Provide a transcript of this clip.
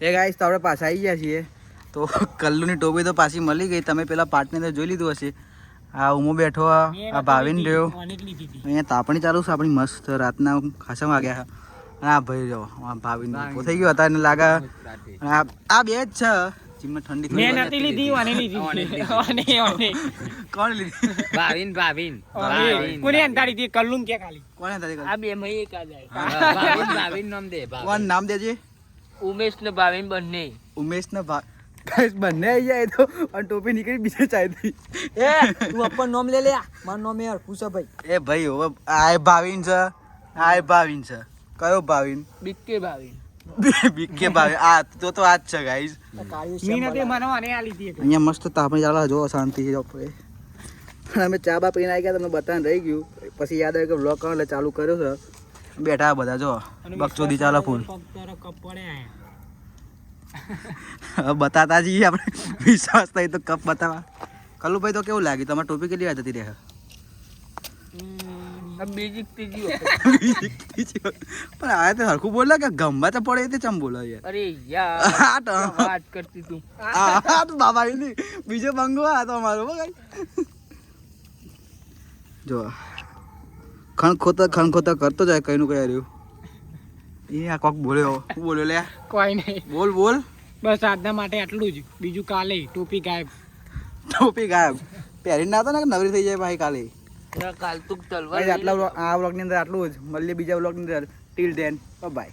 એ guys તો આપણે પાછા આવી ગયા છીએ. તો કલ્લુની ટોપી તો પાછી મળી ગઈ. તમે પેલા પાર્ટની અંદર જોઈ લીધું હશે. આ ઉમો બેઠો, આ ભાવિન રહ્યો. અહીંયા તાપણી ચાલુ છે આપણી મસ્ત રાતના ખાસા વાગ્યા. અને આ ભાઈ જો ભાવિન થઈ ગયો હતા એને લાગે. આ બે જ છે. જીમમાં ઠંડી મેં નથી લીધી, ઓને લીધી. કોણ લીધી? ભાવિન કોને અંધારી હતી? કલ્લુન કે ખાલી કોણે તારી આ બે માં એક આ જાય. ભાવિન નામ દે. કોણ નામ દેજે? ઉમેશ ને ભાવિન બંને. ઉમેશ ને ગાઈસ બંને આવી જાય તો અને ટોપી નીકળી બીજે ચાહતી. એ તું અપન નામ લે લે. મારું નામ યાર પૂછો ભાઈ. એ ભાઈ હવે આ ભાવિન છે, આ ભાવિન છે. કયો ભાવિન? બીકે ભાવિન. બીકે ભાવિન. આ તો આ જ છે ગાઈસ. મી નથી મને ઓને આ લીધી. અહીંયા મસ્ત તાપણી ચાલે જો શાંતિ છે આપણે. પણ અમે ચા બા પીને આવી ગયા તમને બતાવવાનું રહી ગયું. પછી યાદ આવ્યું કે વ્લોગ કરો એટલે ચાલુ કર્યો છે. બેઠા બધા જો બકચોદી ચાલે ફૂલ. બતાતા જઈએ આપણે વિશ્વાસ થાય તો કપ બતાવવા. કલ્લુભાઈ તો કેવું લાગ્યું તમારે ટોપી કેટલી વાર જતી રહે? બીજી ત્રીજી પણ આ તો હરખું બોલે કે ગમવા તો પડે તે ચમ બોલો યાર. અરે યાર વાત કરતી તું. આ તો બાબા નહીં બીજો બંગો આ તો અમારો ભાઈ. જો ખણખોતા કરતો જાય કઈનું કઈ રહ્યું. એ આ કોક બોલ્યો. શું બોલ્યો લે? કોઈ નહીં. બોલ. બસ આજના માટે આટલું જ. બીજું કાલે ટોપી ગાયબ. ટોપી ગાયબ. પહેરી ના તો ને નવરી થઈ જાય ભાઈ કાલે. કાલ તું તલવાર આટલા આ વ્લોગની અંદર આટલું જ. મળીએ બીજા વ્લોગની અંદર. Till then by.